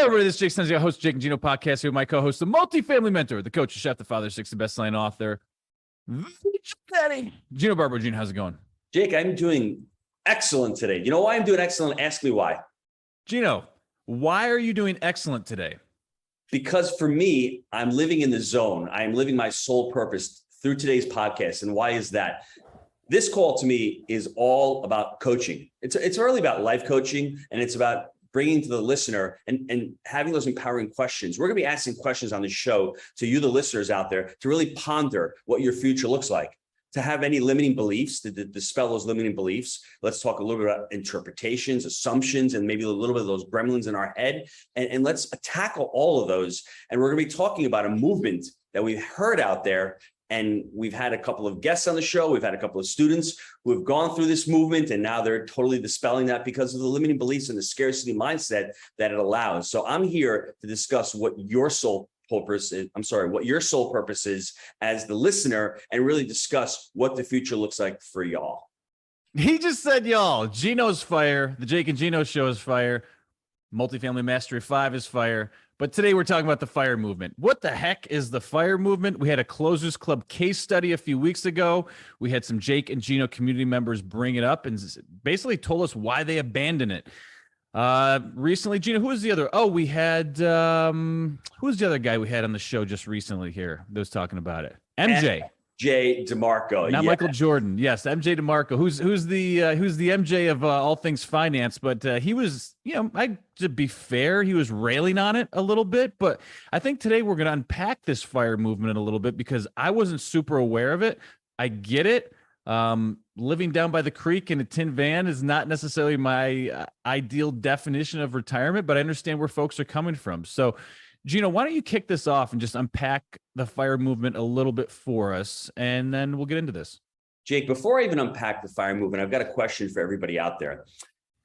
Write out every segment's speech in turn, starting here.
everybody. This is Jake Stenzi, host of Jake and Gino podcast here with my co-host, the multifamily mentor, the coach, the chef, the father, six, the best-selling author, Daddy, Gino Barber. Gino, how's it going? Jake, I'm doing excellent today. You know why I'm doing excellent? Ask me why. Gino, why are you doing excellent today? Because for me, I'm living in the zone. I'm living my sole purpose through today's podcast. And why is that? This call to me is all about coaching. It's really about life coaching, and it's about bringing to the listener and having those empowering questions. We're going to be asking questions on the show to you, the listeners out there, to really ponder what your future looks like. To have any limiting beliefs, to dispel those limiting beliefs. Let's talk a little bit about interpretations, assumptions, and maybe a little bit of those gremlins in our head. And let's tackle all of those. And we're going to be talking about a movement that we've heard out there. And we've had a couple of guests on the show. We've had a couple of students who have gone through this movement, and now they're totally dispelling that because of the limiting beliefs and the scarcity mindset that it allows. So I'm here to discuss what your sole purpose is as the listener, and really discuss what the future looks like for y'all. He just said y'all. Gino's fire. The Jake and Gino show is fire. Multifamily Mastery 5 is fire. But today we're talking about the FIRE movement. What the heck is the FIRE movement? We had a Closers Club case study a few weeks ago. We had some Jake and Gino community members bring it up and basically told us why they abandoned it. Recently, Gino, who was the other? Oh, we had, who was the other guy we had on the show just recently here that was talking about it? MJ. DeMarco, not Michael Jordan. Yes, MJ DeMarco, who's the MJ of all things finance. But he was, to be fair, he was railing on it a little bit. But I think today we're going to unpack this FIRE movement a little bit because I wasn't super aware of it. I get it. Living down by the creek in a tin van is not necessarily my ideal definition of retirement, but I understand where folks are coming from. So, Gino, why don't you kick this off and just unpack the FIRE movement a little bit for us, and then we'll get into this. Jake, before I even unpack the FIRE movement, I've got a question for everybody out there.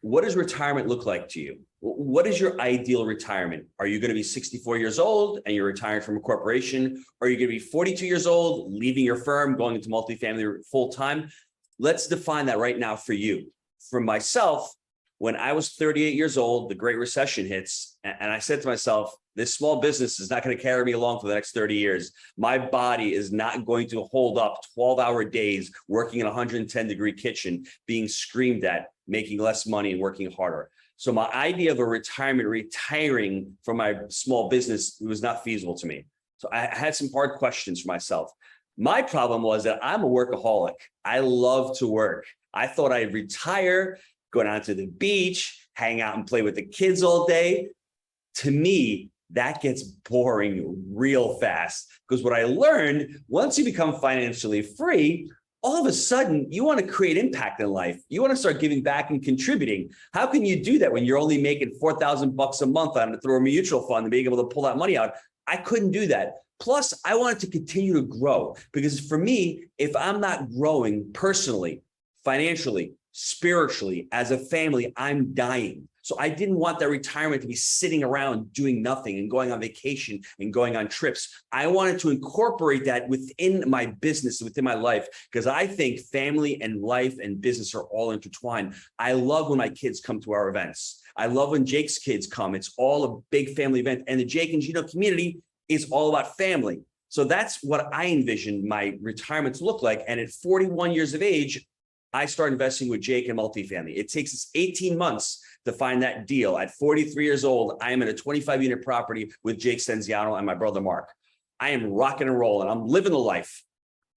What does retirement look like to you? What is your ideal retirement? Are you going to be 64 years old and you're retiring from a corporation? Or are you going to be 42 years old, leaving your firm, going into multifamily full time? Let's define that right now for you. For myself, when I was 38 years old, the Great Recession hits, and I said to myself, this small business is not going to carry me along for the next 30 years. My body is not going to hold up 12-hour days working in a 110-degree kitchen, being screamed at, making less money and working harder. So my idea of a retiring from my small business was not feasible to me. So I had some hard questions for myself. My problem was that I'm a workaholic. I love to work. I thought I'd retire, go down to the beach, hang out and play with the kids all day. To me, that gets boring real fast, because what I learned, once you become financially free, all of a sudden you want to create impact in life. You want to start giving back and contributing. How can you do that when you're only making $4,000 a month through a mutual fund and being able to pull that money out? I couldn't do that. Plus, I wanted to continue to grow, because for me, if I'm not growing personally, financially, spiritually, as a family, I'm dying. So I didn't want that retirement to be sitting around doing nothing and going on vacation and going on trips. I wanted to incorporate that within my business, within my life, because I think family and life and business are all intertwined. I love when my kids come to our events. I love when Jake's kids come. It's all a big family event. And the Jake and Gino community is all about family. So that's what I envisioned my retirement to look like. And at 41 years of age, I started investing with Jake in multifamily. It takes us 18 months to find that deal. At 43 years old, I am in a 25-unit property with Jake Stenziano and my brother Mark. I am rocking and rolling. I'm living the life.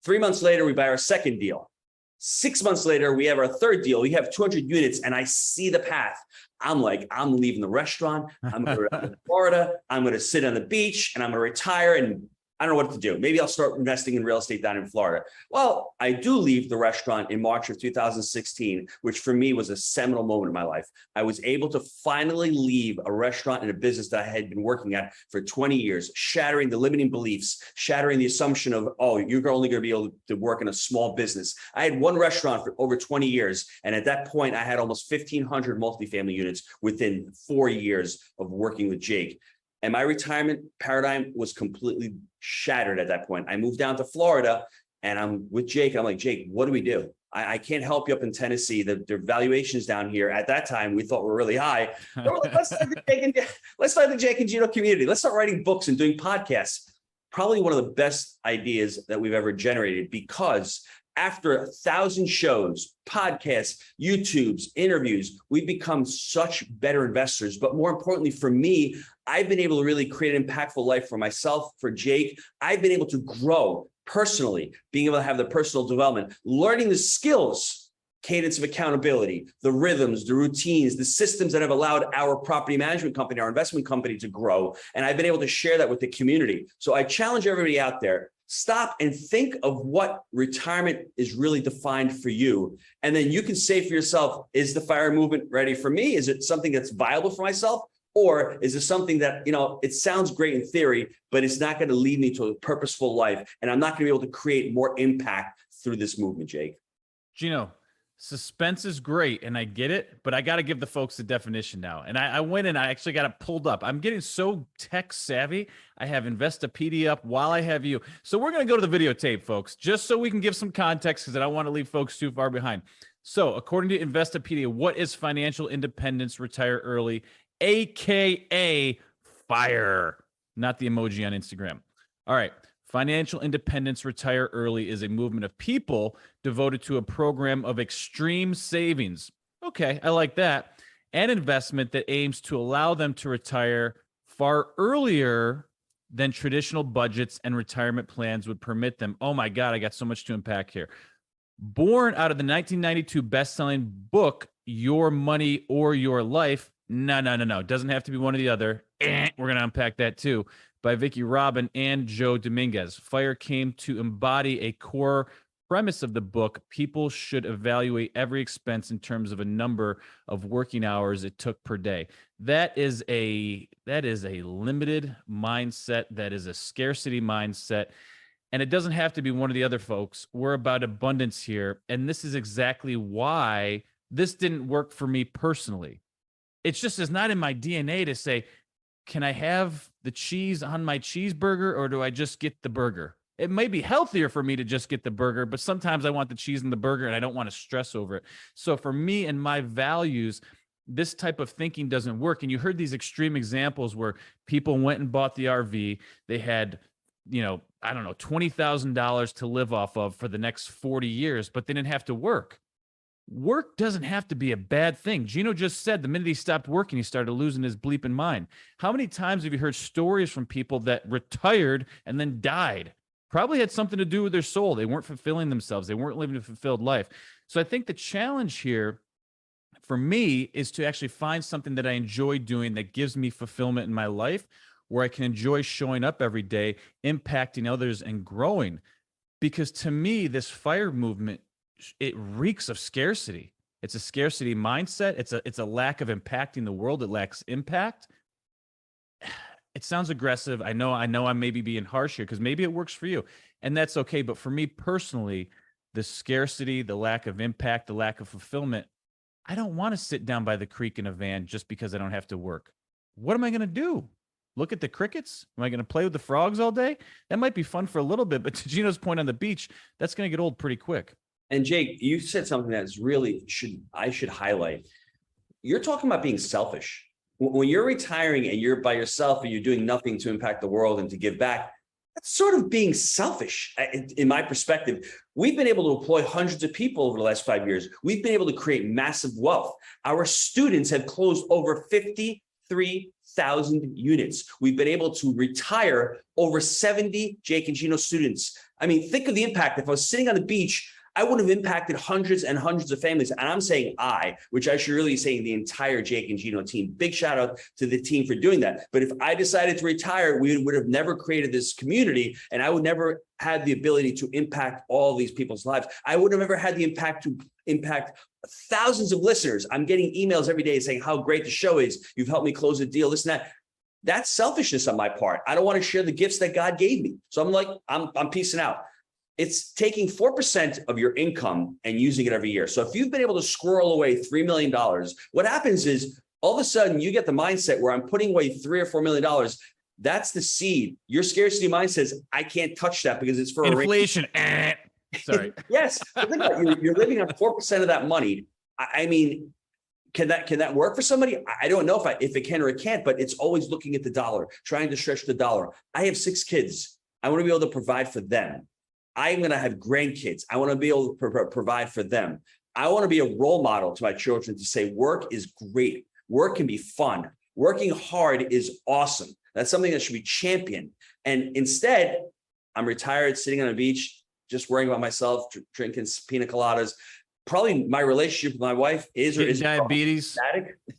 3 months later, we buy our second deal. 6 months later, we have our third deal. We have 200 units, and I see the path. I'm like, I'm leaving the restaurant. I'm going to Florida. I'm going to sit on the beach, and I'm going to retire, and I don't know what to do. Maybe I'll start investing in real estate down in Florida. Well, I do leave the restaurant in March of 2016, which for me was a seminal moment in my life. I was able to finally leave a restaurant and a business that I had been working at for 20 years, shattering the limiting beliefs, shattering the assumption of, oh, you're only going to be able to work in a small business. I had one restaurant for over 20 years. And at that point, I had almost 1,500 multifamily units within 4 years of working with Jake. And my retirement paradigm was completely shattered at that point. I moved down to Florida And I'm with Jake. And I'm like, Jake, what do we do? I can't help you up in Tennessee. The valuations down here at that time we thought were really high. So we're like, let's start the Jake and Gino community. Let's start writing books and doing podcasts. Probably one of the best ideas that we've ever generated, because after 1,000 shows, podcasts, YouTubes, interviews, we've become such better investors. But more importantly, for me, I've been able to really create an impactful life for myself, for Jake. I've been able to grow personally, being able to have the personal development, learning the skills, cadence of accountability, the rhythms, the routines, the systems that have allowed our property management company, our investment company to grow. And I've been able to share that with the community. So I challenge everybody out there, stop and think of what retirement is really defined for you. And then you can say for yourself, is the FIRE movement ready for me? Is it something that's viable for myself? Or is it something that, it sounds great in theory, but it's not going to lead me to a purposeful life. And I'm not going to be able to create more impact through this movement, Jake. Gino, suspense is great, and I get it, but I got to give the folks the definition now. And I went and I actually got it pulled up. I'm getting so tech savvy. I have Investopedia up while I have you. So we're going to go to the videotape, folks, just so we can give some context, because I don't want to leave folks too far behind. So according to Investopedia, what is financial independence, retire early, AKA FIRE, not the emoji on Instagram. All right. Financial independence, retire early is a movement of people devoted to a program of extreme savings. Okay, I like that. An investment that aims to allow them to retire far earlier than traditional budgets and retirement plans would permit them. Oh my God, I got so much to unpack here. Born out of the 1992 best-selling book, Your Money or Your Life. No. It doesn't have to be one or the other. We're going to unpack that too. By Vicky Robin and Joe Dominguez. FIRE came to embody a core premise of the book. People should evaluate every expense in terms of a number of working hours it took per day. That is a limited mindset. That is a scarcity mindset. And it doesn't have to be one of the other folks. We're about abundance here. And this is exactly why this didn't work for me personally. It's not in my DNA to say, can I have the cheese on my cheeseburger, or do I just get the burger? It may be healthier for me to just get the burger, but sometimes I want the cheese in the burger and I don't want to stress over it. So for me and my values, this type of thinking doesn't work. And you heard these extreme examples where people went and bought the RV. They had, $20,000 to live off of for the next 40 years, but they didn't have to work. Work doesn't have to be a bad thing. Gino just said the minute he stopped working, he started losing his bleeping mind. How many times have you heard stories from people that retired and then died? Probably had something to do with their soul. They weren't fulfilling themselves. They weren't living a fulfilled life. So I think the challenge here for me is to actually find something that I enjoy doing that gives me fulfillment in my life, where I can enjoy showing up every day, impacting others and growing. Because to me, this FIRE movement, it reeks of scarcity. It's a scarcity mindset. It's a lack of impacting the world. It lacks impact. It sounds aggressive. I know I may be being harsh here, because maybe it works for you, and that's okay. But for me personally, the scarcity, the lack of impact, the lack of fulfillment, I don't want to sit down by the creek in a van just because I don't have to work. What am I going to do? Look at the crickets? Am I going to play with the frogs all day? That might be fun for a little bit, but to Gino's point on the beach, that's going to get old pretty quick. And Jake, you said something that's really I should highlight. You're talking about being selfish. When you're retiring and you're by yourself and you're doing nothing to impact the world and to give back, that's sort of being selfish. In my perspective, we've been able to employ hundreds of people over the last 5 years. We've been able to create massive wealth. Our students have closed over 53,000 units. We've been able to retire over 70 Jake and Gino students. I mean, think of the impact. If I was sitting on the beach, I would have impacted hundreds and hundreds of families. And I'm saying which I should really be saying the entire Jake and Gino team. Big shout out to the team for doing that. But if I decided to retire, we would have never created this community, and I would never had the ability to impact all these people's lives. I would have never had the impact to impact thousands of listeners. I'm getting emails every day saying how great the show is. You've helped me close a deal, this and that. That's selfishness on my part. I don't want to share the gifts that God gave me. So I'm like, I'm peacing out. It's taking 4% of your income and using it every year. So if you've been able to squirrel away $3 million, what happens is all of a sudden you get the mindset where I'm putting away $3 or $4 million. That's the seed. Your scarcity mind says, I can't touch that because it's for inflation. Sorry. Yes. But think about it, you're living on 4% of that money. I mean, can that work for somebody? I don't know if it can or it can't, but it's always looking at the dollar, trying to stretch the dollar. I have 6 kids. I want to be able to provide for them. I'm going to have grandkids. I want to be able to provide for them. I want to be a role model to my children to say work is great. Work can be fun. Working hard is awesome. That's something that should be championed. And instead, I'm retired, sitting on a beach, just worrying about myself, drinking pina coladas. Probably my relationship with my wife is or is diabetes.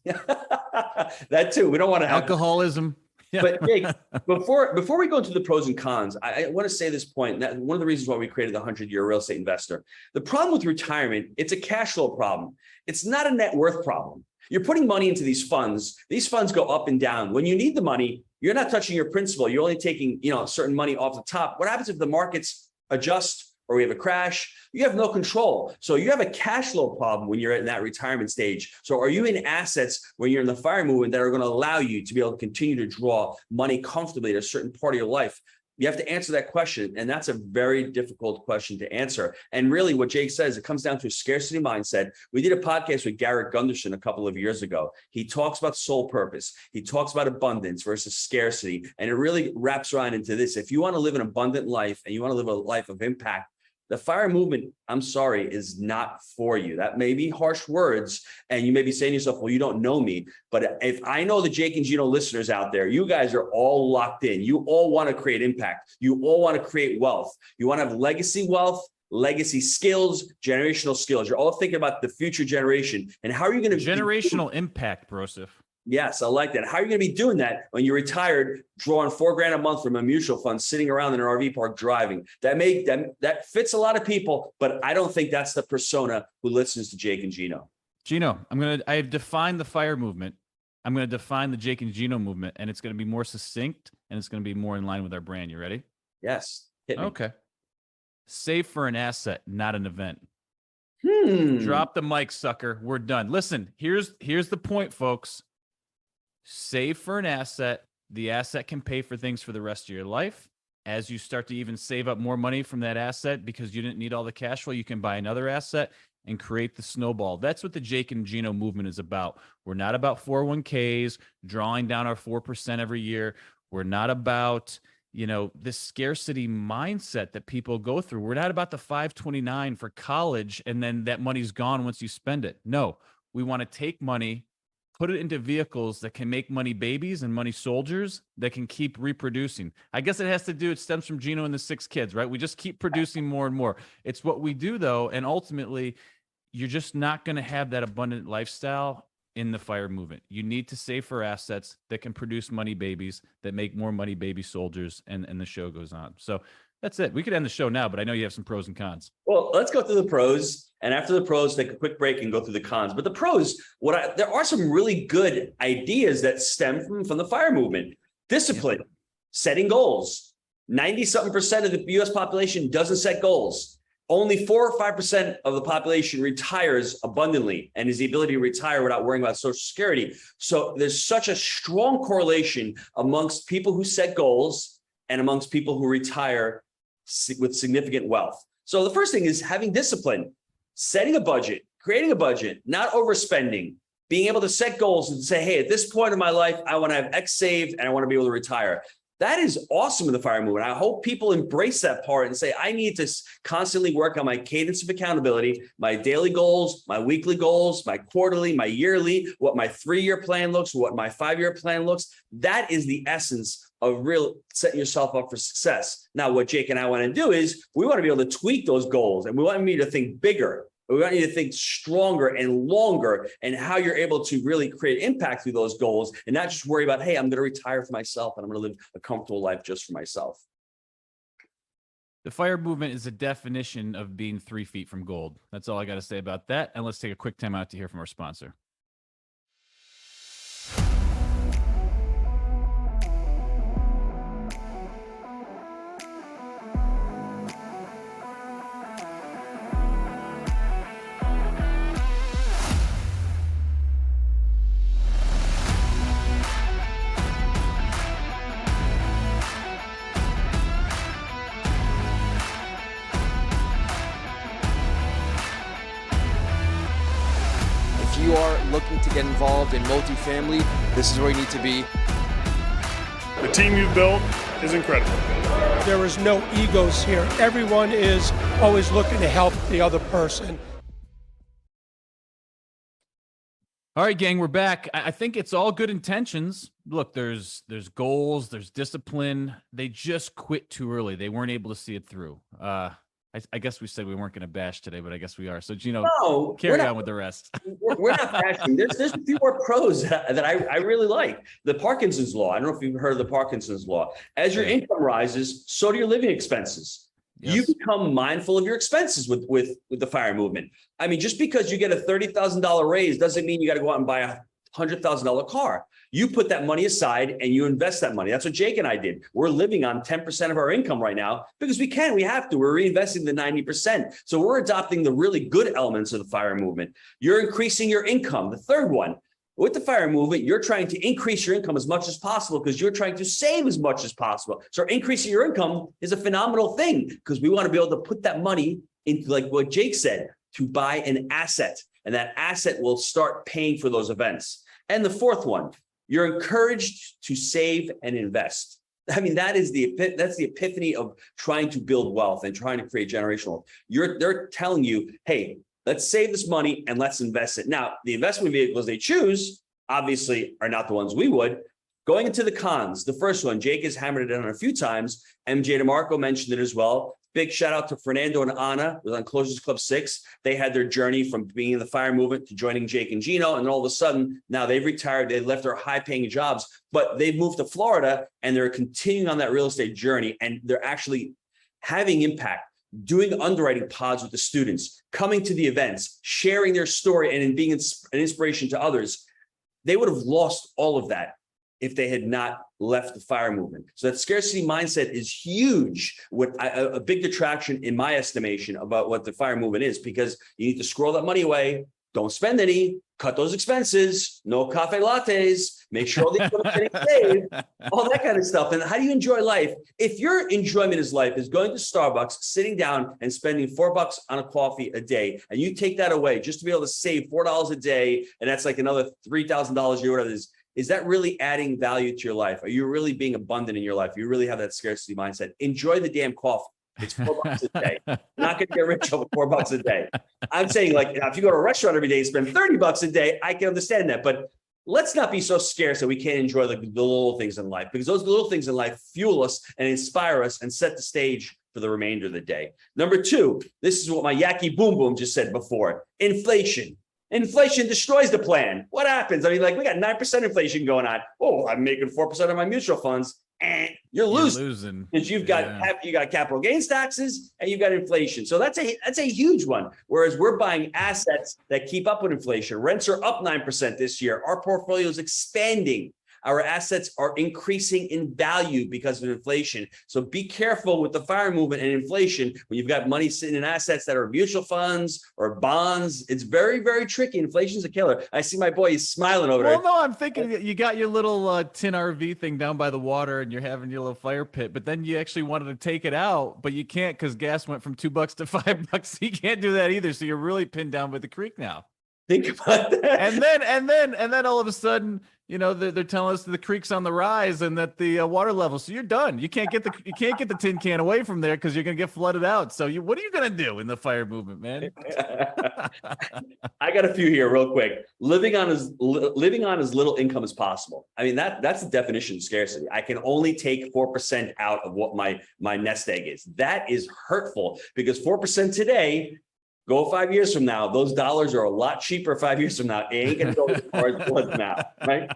That too. We don't want to have alcoholism. But Jake, before we go into the pros and cons, I want to say this point. That one of the reasons why we created the 100-year real estate investor. The problem with retirement, it's a cash flow problem. It's not a net worth problem. You're putting money into these funds. These funds go up and down. When you need the money, you're not touching your principal. You're only taking, certain money off the top. What happens if the markets adjust or we have a crash? You have no control. So you have a cash flow problem when you're in that retirement stage. So are you in assets when you're in the FIRE movement that are going to allow you to be able to continue to draw money comfortably at a certain part of your life? You have to answer that question. And that's a very difficult question to answer. And really what Jake says, it comes down to a scarcity mindset. We did a podcast with Garrett Gunderson a couple of years ago. He talks about soul purpose. He talks about abundance versus scarcity. And it really wraps around into this. If you want to live an abundant life and you want to live a life of impact, the FIRE movement, I'm sorry, is not for you. That may be harsh words. And you may be saying to yourself, well, you don't know me. But if I know the Jake and Gino listeners out there, you guys are all locked in. You all want to create impact. You all want to create wealth. You want to have legacy wealth, legacy skills, generational skills. You're all thinking about the future generation. And how are you going to generational impact, Broseph? Yes, I like that. How are you going to be doing that when you're retired, drawing $4,000 a month from a mutual fund, sitting around in an RV park driving? That fits a lot of people, but I don't think that's the persona who listens to Jake and Gino. Gino, I've defined the FIRE movement. I'm going to define the Jake and Gino movement, and it's going to be more succinct and it's going to be more in line with our brand. You ready? Yes. Hit me. Okay. Save for an asset, not an event. Drop the mic, sucker. We're done. Listen, here's the point, folks. Save for an asset. The asset can pay for things for the rest of your life. As you start to even save up more money from that asset because you didn't need all the cash flow, you can buy another asset and create the snowball. That's what the Jake and Gino movement is about. We're not about 401ks, drawing down our 4% every year. We're not about, this scarcity mindset that people go through. We're not about the 529 for college and then that money's gone once you spend it. No, we want to take money, put it into vehicles that can make money babies and money soldiers that can keep reproducing. I guess it stems from Gino and the 6 kids, right? We just keep producing more and more. It's what we do though. And ultimately you're just not going to have that abundant lifestyle in the FIRE movement. You need to save for assets that can produce money babies that make more money baby soldiers. And the show goes on. So that's it. We could end the show now, but I know you have some pros and cons. Well, let's go through the pros. And after the pros, take a quick break and go through the cons. But the pros, there are some really good ideas that stem from the FIRE movement. Discipline, setting goals. 90-something% of the US population doesn't set goals. Only 4 or 5% of the population retires abundantly and is the ability to retire without worrying about Social Security. So there's such a strong correlation amongst people who set goals and amongst people who retire with significant wealth. So the first thing is having discipline, setting a budget, creating a budget, not overspending, being able to set goals and say, hey, at this point in my life, I want to have X saved and I want to be able to retire. That is awesome in the FIRE movement. I hope people embrace that part and say, I need to constantly work on my cadence of accountability, my daily goals, my weekly goals, my quarterly, my yearly, what my 3-year plan looks, what my 5-year plan looks. That is the essence of real setting yourself up for success. Now, what Jake and I want to do is we want to be able to tweak those goals and we want you to think bigger. We want you to think stronger and longer and how you're able to really create impact through those goals and not just worry about, hey, I'm going to retire for myself and I'm going to live a comfortable life just for myself. The FIRE movement is a definition of being 3 feet from gold. That's all I got to say about that. And let's take a quick time out to hear from our sponsor. are looking to get involved in multifamily, this is where you need to be. The team you've built is incredible. There is no egos here. Everyone is always looking to help the other person. All right, gang, we're back. I think it's all good intentions. Look, there's goals, there's discipline. They just quit too early. They weren't able to see it through. I guess we said we weren't going to bash today, but I guess we are. So, Gino, carry on with the rest. We're not bashing. There's a few more pros that I really like. The Parkinson's law. I don't know if you've heard of the Parkinson's law. As your income rises, so do your living expenses. Yes. You become mindful of your expenses with the FIRE movement. I mean, just because you get a $30,000 raise doesn't mean you got to go out and buy a $100,000 car. You put that money aside and you invest that money. That's what Jake and I did. We're living on 10% of our income right now because we can. We have to. We're reinvesting the 90%. So we're adopting the really good elements of the FIRE movement. You're increasing your income. The third one, with the FIRE movement, you're trying to increase your income as much as possible because you're trying to save as much as possible. So increasing your income is a phenomenal thing because we want to be able to put that money into, like what Jake said, to buy an asset. And that asset will start paying for those events. And the fourth one, you're encouraged to save and invest. I mean, that's the epiphany of trying to build wealth and trying to create generational wealth. They're telling you, hey, let's save this money and let's invest it. Now, the investment vehicles they choose obviously are not the ones we would. Going into the cons, the first one, Jake has hammered it on a few times. MJ DeMarco mentioned it as well. Big shout out to Fernando and Anna, who was on Closers Club 6. They had their journey from being in the FIRE movement to joining Jake and Gino. And all of a sudden, now they've retired. They left their high paying jobs, but they've moved to Florida and they're continuing on that real estate journey. And they're actually having impact, doing underwriting pods with the students, coming to the events, sharing their story and being an inspiration to others. They would have lost all of that if they had not left the FIRE movement. So that scarcity mindset is huge, with a big detraction in my estimation about what the FIRE movement is, because you need to squirrel that money away, don't spend any, cut those expenses, no cafe lattes, make sure all the getting saved, all that kind of stuff. And how do you enjoy life? If your enjoyment is life is going to Starbucks, sitting down and spending $4 on a coffee a day, and you take that away just to be able to save $4 a day, and that's like another $3,000 a year, whatever it is that really adding value to your life? Are you really being abundant in your life? You really have that scarcity mindset. Enjoy the damn coffee. It's $4 a day. You're not going to get rich over $4 a day. I'm saying, like, if you go to a restaurant every day and spend $30 a day, I can understand that. But let's not be so scarce that we can't enjoy the little things in life, because those little things in life fuel us and inspire us and set the stage for the remainder of the day. Number two, this is what my Yaki Boom Boom just said before: inflation. Inflation destroys the plan. What happens? I mean, like, we got 9% inflation going on. Oh, I'm making 4% of my mutual funds. You're losing because you've got you got capital gains taxes and you've got inflation. So that's a huge one. Whereas we're buying assets that keep up with inflation. Rents are up 9% this year. Our portfolio is expanding. Our assets are increasing in value because of inflation. So be careful with the FIRE movement and inflation when you've got money sitting in assets that are mutual funds or bonds. It's very, very tricky. Inflation is a killer. I see my boy, he's smiling over there. Well, no, I'm thinking you got your little tin RV thing down by the water and you're having your little fire pit, but then you actually wanted to take it out, but you can't because gas went from $2 to $5. You can't do that either. So you're really pinned down by the creek now. Think about that. And then all of a sudden, you know, they're telling us that the creek's on the rise and that the water level. So you're done. You can't get the tin can away from there because you're gonna get flooded out. So what are you gonna do in the FIRE movement, man? I got a few here real quick. Living on as little income as possible. I mean, that's the definition of scarcity. I can only take 4% out of what my nest egg is. That is hurtful because 4% today. Go 5 years from now, those dollars are a lot cheaper 5 years from now. It ain't gonna go as far as it was now, right?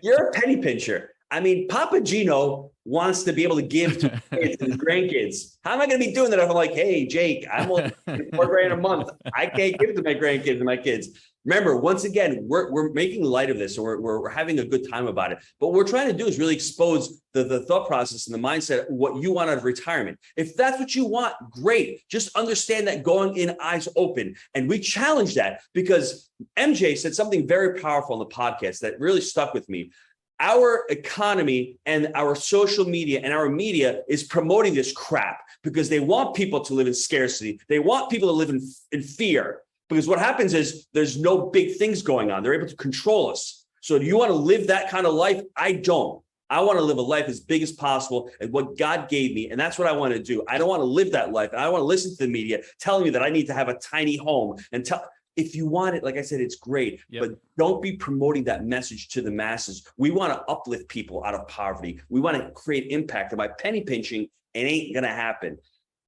You're a penny pincher. I mean, Papa Gino wants to be able to give to kids and his grandkids. How am I going to be doing that if I'm like, hey, Jake, I'm only $4,000 a month. I can't give it to my grandkids and my kids. Remember, once again, we're making light of this, so we're having a good time about it. But what we're trying to do is really expose the thought process and the mindset of what you want out of retirement. If that's what you want, great. Just understand that going in eyes open. And we challenge that because MJ said something very powerful on the podcast that really stuck with me. Our economy and our social media and our media is promoting this crap because they want people to live in scarcity. They want people to live in fear. Because what happens is there's no big things going on. They're able to control us. So do you want to live that kind of life? I don't. I want to live a life as big as possible and what God gave me. And that's what I want to do. I don't want to live that life. I don't want to listen to the media telling me that I need to have a tiny home and if you want it, like I said, it's great, but don't be promoting that message to the masses. We want to uplift people out of poverty. We want to create impact. And by penny pinching, it ain't going to happen.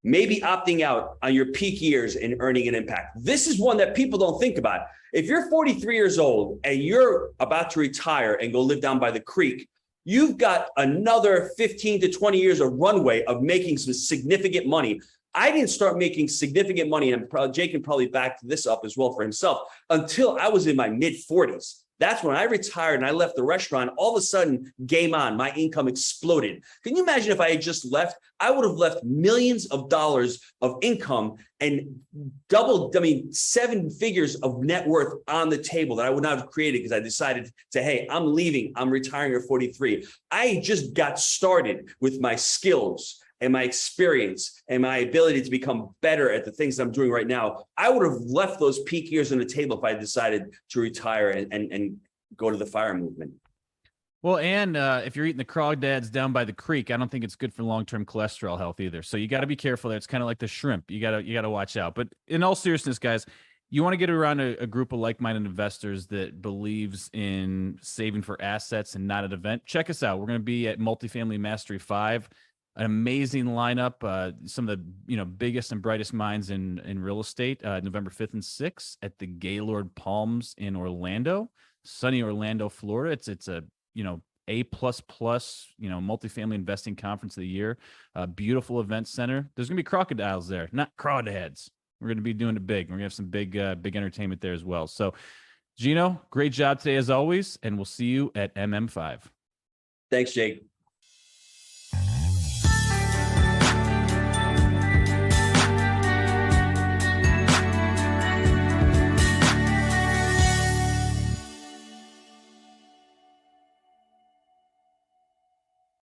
Maybe opting out on your peak years and earning an impact. This is one that people don't think about. If you're 43 years old and you're about to retire and go live down by the creek, you've got another 15 to 20 years of runway of making some significant money. I didn't start making significant money, and Jake can probably back this up as well for himself, until I was in my mid 40s. That's when I retired and I left the restaurant. All of a sudden, game on, my income exploded. Can you imagine if I had just left? I would have left millions of dollars of income and doubled, 7 figures of net worth on the table that I would not have created because I decided to, hey, I'm leaving, I'm retiring at 43. I just got started with my skills and my experience and my ability to become better at the things I'm doing right now. I would have left those peak years on the table if I decided to retire and go to the FIRE movement. Well, and if you're eating the crawdads down by the creek, I don't think it's good for long-term cholesterol health either. So you got to be careful there. It's kind of like the shrimp. You gotta watch out. But in all seriousness, guys, you want to get around a group of like-minded investors that believes in saving for assets and not an event. Check us out. We're going to be at Multifamily Mastery 5. An amazing lineup, some of the biggest and brightest minds in real estate. November 5th and 6th at the Gaylord Palms in Orlando, sunny Orlando, Florida. It's a A++, multifamily investing conference of the year. Beautiful event center. There's gonna be crocodiles there, not crawdads. We're gonna be doing it big. We're gonna have some big entertainment there as well. So, Gino, great job today as always, and we'll see you at MM5. Thanks, Jake.